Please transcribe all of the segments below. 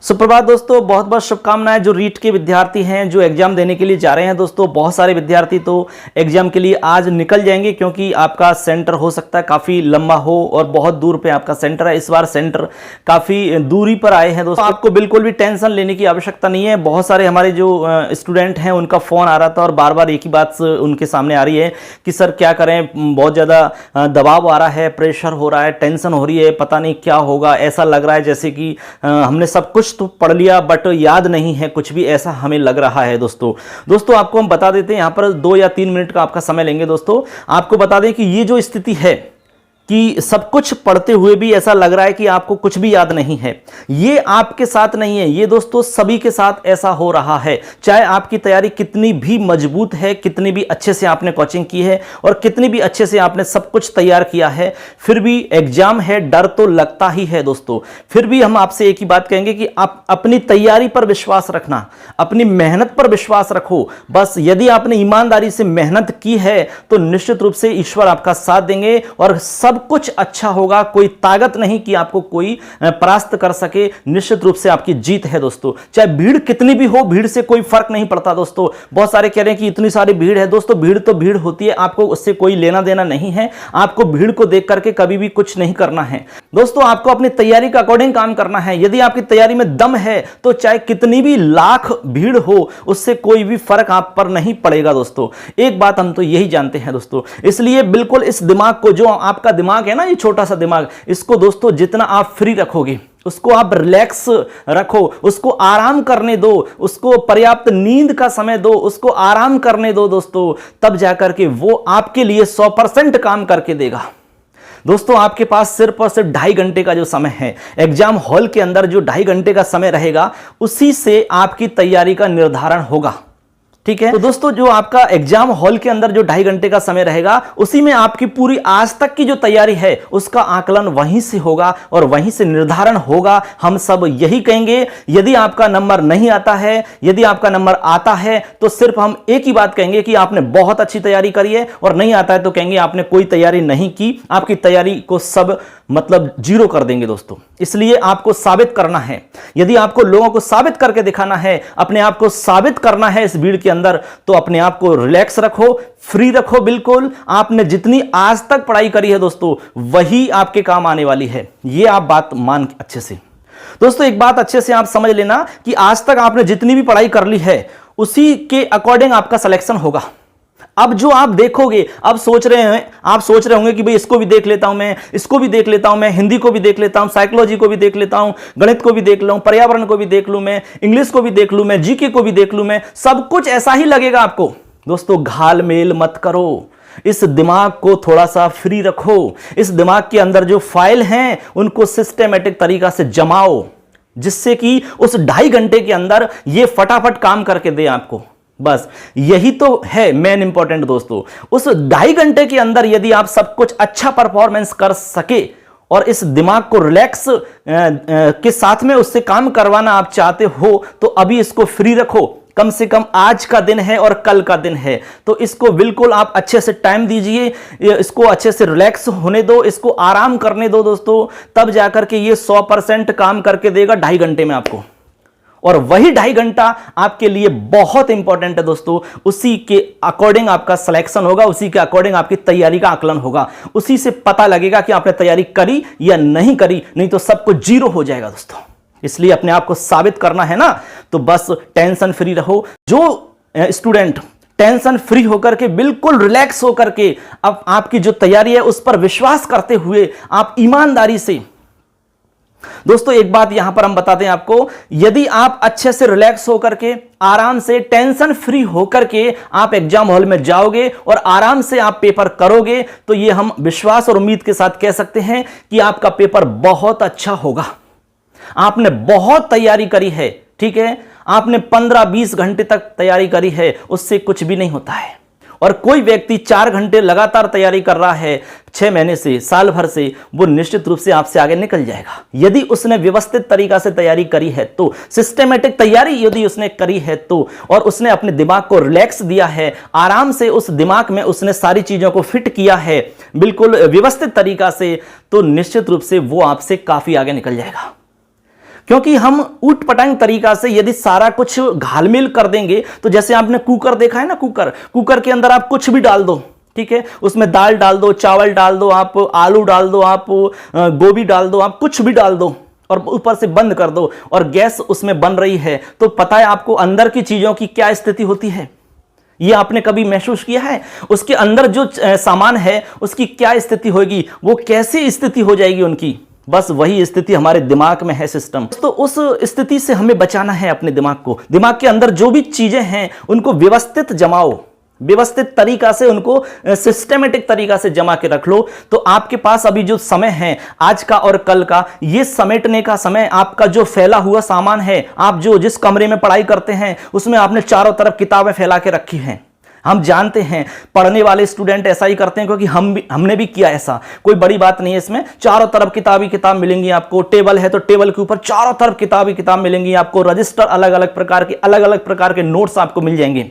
सुप्रभात दोस्तों, बहुत बहुत शुभकामनाएं जो रीट के विद्यार्थी हैं जो एग्जाम देने के लिए जा रहे हैं। दोस्तों बहुत सारे विद्यार्थी तो एग्जाम के लिए आज निकल जाएंगे क्योंकि आपका सेंटर हो सकता है काफ़ी लंबा हो और बहुत दूर पे आपका सेंटर है। इस बार सेंटर काफ़ी दूरी पर आए हैं। दोस्तों आपको बिल्कुल भी टेंशन लेने की आवश्यकता नहीं है। बहुत सारे हमारे जो स्टूडेंट हैं उनका फ़ोन आ रहा था और बार बार एक ही बात उनके सामने आ रही है कि सर क्या करें, बहुत ज़्यादा दबाव आ रहा है, प्रेशर हो रहा है, टेंशन हो रही है, पता नहीं क्या होगा। ऐसा लग रहा है जैसे कि हमने सब कुछ तो पढ़ लिया बट याद नहीं है कुछ भी, ऐसा हमें लग रहा है। दोस्तों आपको हम बता देते हैं, यहां पर 2 या 3 मिनट का आपका समय लेंगे। दोस्तों आपको बता दें कि ये जो स्थिति है कि सब कुछ पढ़ते हुए भी ऐसा लग रहा है कि आपको कुछ भी याद नहीं है, ये आपके साथ नहीं है, ये दोस्तों सभी के साथ ऐसा हो रहा है। चाहे आपकी तैयारी कितनी भी मजबूत है, कितनी भी अच्छे से आपने कोचिंग की है और कितनी भी अच्छे से आपने सब कुछ तैयार किया है, फिर भी एग्जाम है, डर तो लगता ही है। दोस्तों फिर भी हम आपसे एक ही बात कहेंगे कि आप अपनी तैयारी पर विश्वास रखना, अपनी मेहनत पर विश्वास रखो। बस यदि आपने ईमानदारी से मेहनत की है तो निश्चित रूप से ईश्वर आपका साथ देंगे और सब कुछ अच्छा होगा। कोई ताकत नहीं कि आपको कोई परास्त कर सके, निश्चित रूप से आपकी जीत है। दोस्तों चाहे भीड़ कितनी भी हो, भीड़ से कोई फर्क नहीं पड़ता। दोस्तों बहुत सारे कह रहे हैं कि इतनी सारी भीड़ है। दोस्तों भीड़ तो भीड़ होती है, आपको उससे कोई लेना देना नहीं है। आपको भीड़ को देख करके कभी भी कुछ नहीं करना है। दोस्तों आपको अपनी तैयारी के अकॉर्डिंग काम करना है। यदि आपकी तैयारी में दम है तो चाहे कितनी भी लाख भीड़ हो, उससे कोई भी फर्क आप पर नहीं पड़ेगा। दोस्तों एक बात हम तो यही जानते हैं दोस्तों, इसलिए बिल्कुल इस दिमाग को, जो आपका दिमाग है ना, ये छोटा सा दिमाग, इसको दोस्तों जितना आप फ्री रखोगे, उसको आप रिलैक्स रखो, उसको आराम करने दो, उसको पर्याप्त नींद का समय दो, उसको आराम करने दो दोस्तों, तब जाकर के वो आपके लिए 100% काम करके देगा। दोस्तों आपके पास सिर्फ और सिर्फ 2.5 घंटे का जो समय है, एग्जाम हॉल के अंदर जो 2.5 घंटे का समय रहेगा, उसी से आपकी तैयारी का निर्धारण होगा। ठीक है, तो दोस्तों जो आपका एग्जाम हॉल के अंदर जो 2.5 घंटे का समय रहेगा, उसी में आपकी पूरी आज तक की जो तैयारी है उसका आकलन वहीं से होगा और वहीं से निर्धारण होगा। हम सब यही कहेंगे, यदि आपका नंबर नहीं आता है, यदि आपका नंबर आता है तो सिर्फ हम एक ही बात कहेंगे कि आपने बहुत अच्छी तैयारी करी है, और नहीं आता है तो कहेंगे आपने कोई तैयारी नहीं की, आपकी तैयारी को सब मतलब जीरो कर देंगे। दोस्तों इसलिए आपको साबित करना है, यदि आपको लोगों को साबित करके दिखाना है, अपने आप को साबित करना है इस भीड़ के अंदर, तो अपने आप को रिलैक्स रखो, फ्री रखो। बिल्कुल आपने जितनी आज तक पढ़ाई करी है दोस्तों, वही आपके काम आने वाली है। ये आप बात मान अच्छे से। दोस्तों एक बात अच्छे से आप समझ लेना कि आज तक आपने जितनी भी पढ़ाई कर ली है, उसी के अकॉर्डिंग आपका सिलेक्शन होगा। अब जो आप देखोगे, अब सोच रहे होंगे कि भाई इसको भी देख लेता हूं मैं, इसको भी देख लेता हूं मैं, हिंदी को भी देख लेता हूं, साइकोलॉजी को भी देख लेता हूं, गणित को भी देख लूं, पर्यावरण को भी देख लूं मैं, इंग्लिश को भी देख लूं मैं, जीके को भी देख लूं मैं, सब कुछ ऐसा ही लगेगा आपको। दोस्तों घालमेल मत करो, इस दिमाग को थोड़ा सा फ्री रखो। इस दिमाग के अंदर जो फाइल हैं उनको सिस्टेमेटिक तरीका से जमाओ, जिससे कि उस 2.5 घंटे के अंदर ये फटाफट काम करके दे आपको। बस यही तो है मेन इंपॉर्टेंट दोस्तों। उस 2.5 घंटे के अंदर यदि आप सब कुछ अच्छा परफॉर्मेंस कर सके और इस दिमाग को रिलैक्स के साथ में उससे काम करवाना आप चाहते हो, तो अभी इसको फ्री रखो। कम से कम आज का दिन है और कल का दिन है, तो इसको बिल्कुल आप अच्छे से टाइम दीजिए, इसको अच्छे से रिलैक्स होने दो, इसको आराम करने दो दोस्तों, तब जाकर के ये 100% काम करके देगा 2.5 घंटे में आपको। और वही 2.5 घंटा आपके लिए बहुत इंपॉर्टेंट है दोस्तों। उसी के अकॉर्डिंग आपका सिलेक्शन होगा, उसी के अकॉर्डिंग आपकी तैयारी का आकलन होगा, उसी से पता लगेगा कि आपने तैयारी करी या नहीं करी, नहीं तो सब कुछ जीरो हो जाएगा दोस्तों। इसलिए अपने आप को साबित करना है ना, तो बस टेंशन फ्री रहो। जो स्टूडेंट टेंशन फ्री होकर के, बिल्कुल रिलैक्स होकर के अब आपकी जो तैयारी है उस पर विश्वास करते हुए आप ईमानदारी से, दोस्तों एक बात यहां पर हम बताते हैं आपको, यदि आप अच्छे से रिलैक्स होकर के, आराम से, टेंशन फ्री होकर के आप एग्जाम हॉल में जाओगे और आराम से आप पेपर करोगे, तो ये हम विश्वास और उम्मीद के साथ कह सकते हैं कि आपका पेपर बहुत अच्छा होगा। आपने बहुत तैयारी करी है, ठीक है, आपने 15-20 घंटे तक तैयारी करी है, उससे कुछ भी नहीं होता है। और कोई व्यक्ति 4 घंटे लगातार तैयारी कर रहा है 6 महीने से, साल भर से, वो निश्चित रूप से आपसे आगे निकल जाएगा। यदि उसने व्यवस्थित तरीका से तैयारी करी है तो, सिस्टेमेटिक तैयारी यदि उसने करी है तो, और उसने अपने दिमाग को रिलैक्स दिया है, आराम से उस दिमाग में उसने सारी चीजों को फिट किया है बिल्कुल व्यवस्थित तरीका से, तो निश्चित रूप से वो आपसे काफी आगे निकल जाएगा। क्योंकि हम ऊट पटांग तरीका से यदि सारा कुछ घालमेल कर देंगे, तो जैसे आपने कुकर देखा है ना, कुकर के अंदर आप कुछ भी डाल दो, ठीक है, उसमें दाल डाल दो, चावल डाल दो, आप आलू डाल दो, आप गोभी डाल दो, आप कुछ भी डाल दो और ऊपर से बंद कर दो और गैस उसमें बन रही है, तो पता है आपको अंदर की चीजों की क्या स्थिति होती है? ये आपने कभी महसूस किया है? उसके अंदर जो सामान है उसकी क्या स्थिति होगी, वो कैसी स्थिति हो जाएगी उनकी? बस वही स्थिति हमारे दिमाग में है, सिस्टम। तो उस स्थिति से हमें बचाना है अपने दिमाग को। दिमाग के अंदर जो भी चीजें हैं उनको व्यवस्थित जमाओ, व्यवस्थित तरीका से उनको सिस्टमेटिक तरीका से जमा के रख लो। तो आपके पास अभी जो समय है आज का और कल का, ये समेटने का समय, आपका जो फैला हुआ सामान है, आप जो जिस कमरे में पढ़ाई करते हैं उसमें आपने चारों तरफ किताबें फैला के रखी हैं। हम जानते हैं पढ़ने वाले स्टूडेंट ऐसा ही करते हैं, क्योंकि हमने भी किया ऐसा। कोई बड़ी बात नहीं है इसमें। चारों तरफ किताब ही किताब मिलेंगी आपको। टेबल है तो टेबल के ऊपर चारों तरफ किताब ही किताब मिलेंगी आपको। रजिस्टर अलग अलग प्रकार के नोट्स आपको मिल जाएंगे।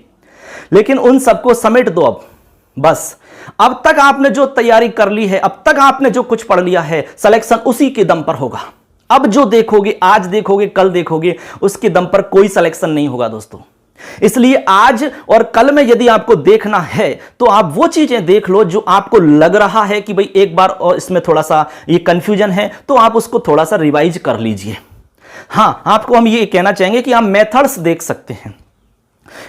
लेकिन उन सबको समेट दो अब। बस अब तक आपने जो तैयारी कर ली है, अब तक आपने जो कुछ पढ़ लिया है, सिलेक्शन उसी के दम पर होगा। अब जो देखोगे, आज देखोगे, कल देखोगे, उसके दम पर कोई सिलेक्शन नहीं होगा दोस्तों। इसलिए आज और कल में यदि आपको देखना है तो आप वो चीजें देख लो जो आपको लग रहा है कि भाई एक बार और इसमें थोड़ा सा ये कंफ्यूजन है, तो आप उसको थोड़ा सा रिवाइज कर लीजिए। हां, आपको हम ये कहना चाहेंगे कि आप मेथड्स देख सकते हैं,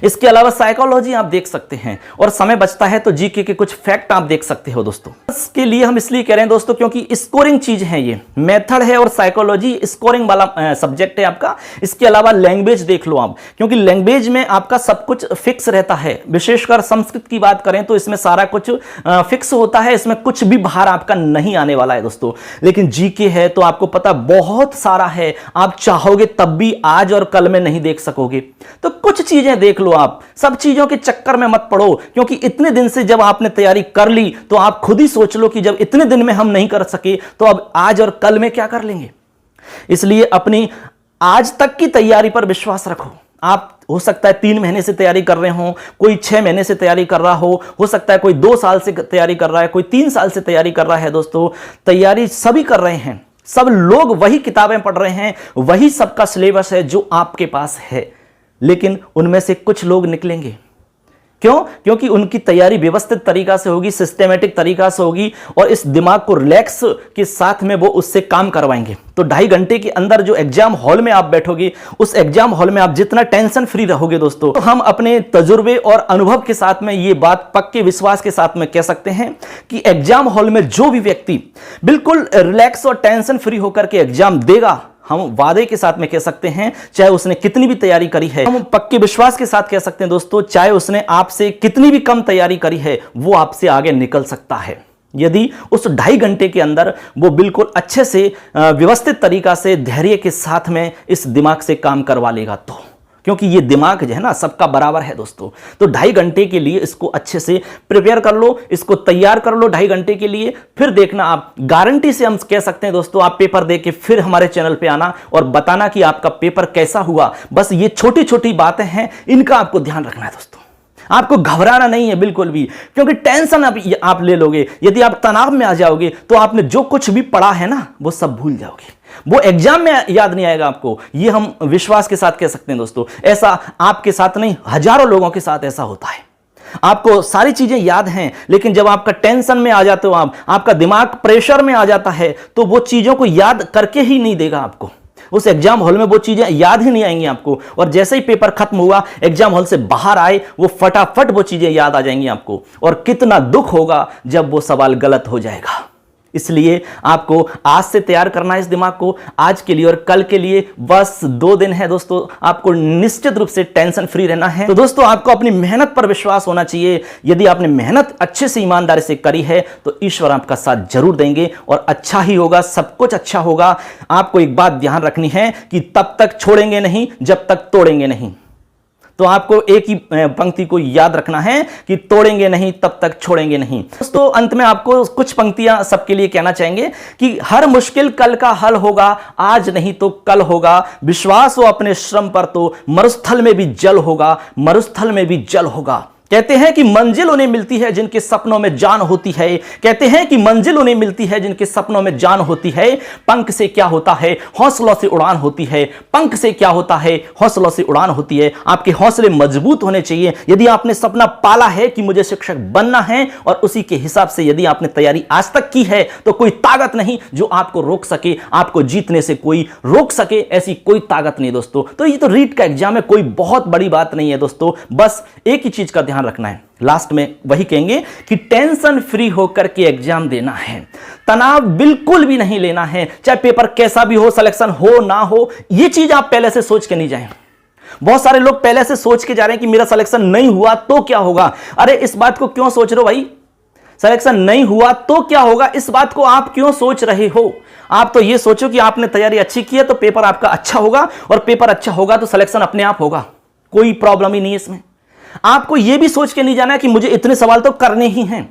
इसके अलावा साइकोलॉजी आप देख सकते हैं, और समय बचता है तो जीके के कुछ फैक्ट आप देख सकते हो दोस्तों। इसके लिए हम इसलिए कह रहे हैं दोस्तों क्योंकि स्कोरिंग चीज है, ये मेथड है और साइकोलॉजी स्कोरिंग वाला सब्जेक्ट है आपका। इसके अलावा लैंग्वेज देख लो आप, क्योंकि लैंग्वेज में आपका सब कुछ फिक्स रहता है। विशेषकर संस्कृत की बात करें तो इसमें सारा कुछ फिक्स होता है, इसमें कुछ भी बाहर आपका नहीं आने वाला है दोस्तों। लेकिन जीके है तो आपको पता बहुत सारा है, आप चाहोगे तब भी आज और कल में नहीं देख सकोगे। तो कुछ चीजें देख लो आप, सब चीजों के चक्कर में मत पड़ो, क्योंकि इतने दिन से जब आपने तैयारी कर ली तो आप खुद ही सोच लो कि जब इतने दिन में हम नहीं कर सके तो अब आज और कल में क्या कर लेंगे। इसलिए अपनी आज तक की तैयारी पर विश्वास रखो। आप हो सकता है 3 महीने से तैयारी कर रहे हो, कोई 6 महीने से तैयारी कर रहा हो सकता है कोई 2 साल से तैयारी कर रहा है, कोई 3 साल से तैयारी कर रहा है। दोस्तों तैयारी सभी कर रहे हैं, सब लोग वही किताबें पढ़ रहे हैं, वही सबका सिलेबस है जो आपके पास है। लेकिन उनमें से कुछ लोग निकलेंगे, क्यों? क्योंकि उनकी तैयारी व्यवस्थित तरीका से होगी, सिस्टेमेटिक तरीका से होगी, और इस दिमाग को रिलैक्स के साथ में वो उससे काम करवाएंगे। तो 2.5 घंटे के अंदर जो एग्जाम हॉल में आप बैठोगे, उस एग्जाम हॉल में आप जितना टेंशन फ्री रहोगे दोस्तों, तो हम अपने तजुर्बे और अनुभव के साथ में ये बात पक्के विश्वास के साथ में कह सकते हैं कि एग्जाम हॉल में जो भी व्यक्ति बिल्कुल रिलैक्स और टेंशन फ्री होकर के एग्जाम देगा, हम वादे के साथ में कह सकते हैं, चाहे उसने कितनी भी तैयारी करी है, हम पक्के विश्वास के साथ कह सकते हैं दोस्तों, चाहे उसने आपसे कितनी भी कम तैयारी करी है, वो आपसे आगे निकल सकता है यदि उस 2.5 घंटे के अंदर वो बिल्कुल अच्छे से व्यवस्थित तरीका से धैर्य के साथ में इस दिमाग से काम करवा लेगा। तो क्योंकि ये दिमाग जो है ना सबका बराबर है दोस्तों। तो 2.5 घंटे के लिए इसको अच्छे से प्रिपेयर कर लो, इसको तैयार कर लो 2.5 घंटे के लिए। फिर देखना, आप गारंटी से हम कह सकते हैं दोस्तों, आप पेपर दे के फिर हमारे चैनल पे आना और बताना कि आपका पेपर कैसा हुआ। बस ये छोटी छोटी बातें हैं, इनका आपको ध्यान रखना है दोस्तों। आपको घबराना नहीं है बिल्कुल भी, क्योंकि टेंशन आप ले लोगे, यदि आप तनाव में आ जाओगे तो आपने जो कुछ भी पढ़ा है ना वो सब भूल जाओगे, वो एग्जाम में याद नहीं आएगा आपको। ये हम विश्वास के साथ कह सकते हैं दोस्तों। ऐसा आपके साथ नहीं, हजारों लोगों के साथ ऐसा होता है। आपको सारी चीजें याद हैं, लेकिन जब आपका टेंशन में आ जाते हो, आपका दिमाग प्रेशर में आ जाता है, तो वो चीजों को याद करके ही नहीं देगा आपको। उस एग्जाम हॉल में वो चीजें याद ही नहीं आएंगी आपको, और जैसे ही पेपर खत्म हुआ, एग्जाम हॉल से बाहर आए, वो फटाफट वो चीजें याद आ जाएंगी आपको। और कितना दुख होगा जब वो सवाल गलत हो जाएगा। इसलिए आपको आज से तैयार करना है इस दिमाग को, आज के लिए और कल के लिए। बस 2 दिन है दोस्तों, आपको निश्चित रूप से टेंशन फ्री रहना है। तो दोस्तों आपको अपनी मेहनत पर विश्वास होना चाहिए। यदि आपने मेहनत अच्छे से ईमानदारी से करी है तो ईश्वर आपका साथ जरूर देंगे और अच्छा ही होगा, सब कुछ अच्छा होगा। आपको एक बात ध्यान रखनी है कि तब तक छोड़ेंगे नहीं जब तक तोड़ेंगे नहीं। तो आपको एक ही पंक्ति को याद रखना है कि तोड़ेंगे नहीं तब तक छोड़ेंगे नहीं। दोस्तों अंत में आपको कुछ पंक्तियां सबके लिए कहना चाहेंगे कि हर मुश्किल कल का हल होगा, आज नहीं तो कल होगा। विश्वास हो अपने श्रम पर तो मरुस्थल में भी जल होगा, मरुस्थल में भी जल होगा। कहते हैं कि मंजिल उन्हें मिलती है जिनके सपनों में जान होती है। कहते हैं कि मंजिल उन्हें मिलती है जिनके सपनों में जान होती है। पंख से क्या होता है, हौसलों से उड़ान होती है। पंख से क्या होता है, हौसलों से उड़ान होती है। आपके हौसले मजबूत होने चाहिए। यदि आपने सपना पाला है कि मुझे शिक्षक बनना है और उसी के हिसाब से यदि आपने तैयारी आज तक की है, तो कोई ताकत नहीं जो आपको रोक सके, आपको जीतने से कोई रोक सके, ऐसी कोई ताकत नहीं दोस्तों। तो ये तो रीट का एग्जाम है, कोई बहुत बड़ी बात नहीं है दोस्तों। बस एक ही चीज का ध्यान रखना है, लास्ट में वही कहेंगे कि टेंशन फ्री होकर के एग्जाम देना है, तनाव बिल्कुल भी नहीं लेना है। चाहे पेपर कैसा भी हो, सिलेक्शन हो ना हो, यह चीज आप पहले से सोच के नहीं जाएं। बहुत सारे लोग पहले से सोच के जा रहे हैं कि मेरा सिलेक्शन नहीं हुआ तो क्या होगा। अरे इस बात को क्यों सोच रहे हो भाई, सिलेक्शन नहीं हुआ तो क्या होगा, इस बात को आप क्यों सोच रहे हो। आप तो ये सोचो कि आपने तैयारी अच्छी की है तो पेपर आपका अच्छा होगा, और पेपर अच्छा होगा तो सिलेक्शन अपने आप होगा, कोई प्रॉब्लम ही नहीं है इसमें। आपको यह भी सोच के नहीं जाना है कि मुझे इतने सवाल तो करने ही हैं।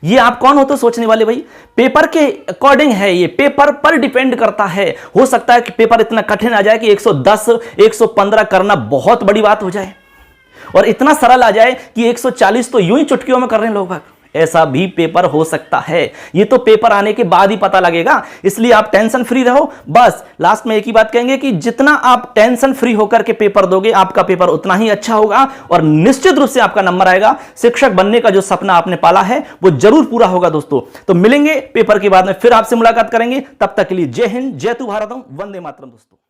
ये आप कौन हो तो सोचने वाले भाई, पेपर के अकॉर्डिंग है, ये पेपर पर डिपेंड करता है। हो सकता है कि पेपर इतना कठिन आ जाए कि 110 115 करना बहुत बड़ी बात हो जाए, और इतना सरल आ जाए कि 140 तो यूं ही चुटकियों में कर रहे हैं लोग। ऐसा भी पेपर हो सकता है, ये तो पेपर आने के बाद ही पता लगेगा। इसलिए आप टेंशन फ्री रहो। बस लास्ट में एक ही बात कहेंगे कि जितना आप टेंशन फ्री होकर के पेपर दोगे, आपका पेपर उतना ही अच्छा होगा, और निश्चित रूप से आपका नंबर आएगा। शिक्षक बनने का जो सपना आपने पाला है वो जरूर पूरा होगा दोस्तों। तो मिलेंगे पेपर के बाद में, फिर आपसे मुलाकात करेंगे। तब तक के लिए जय हिंद, जय तू भारत, वंदे मातरम दोस्तों।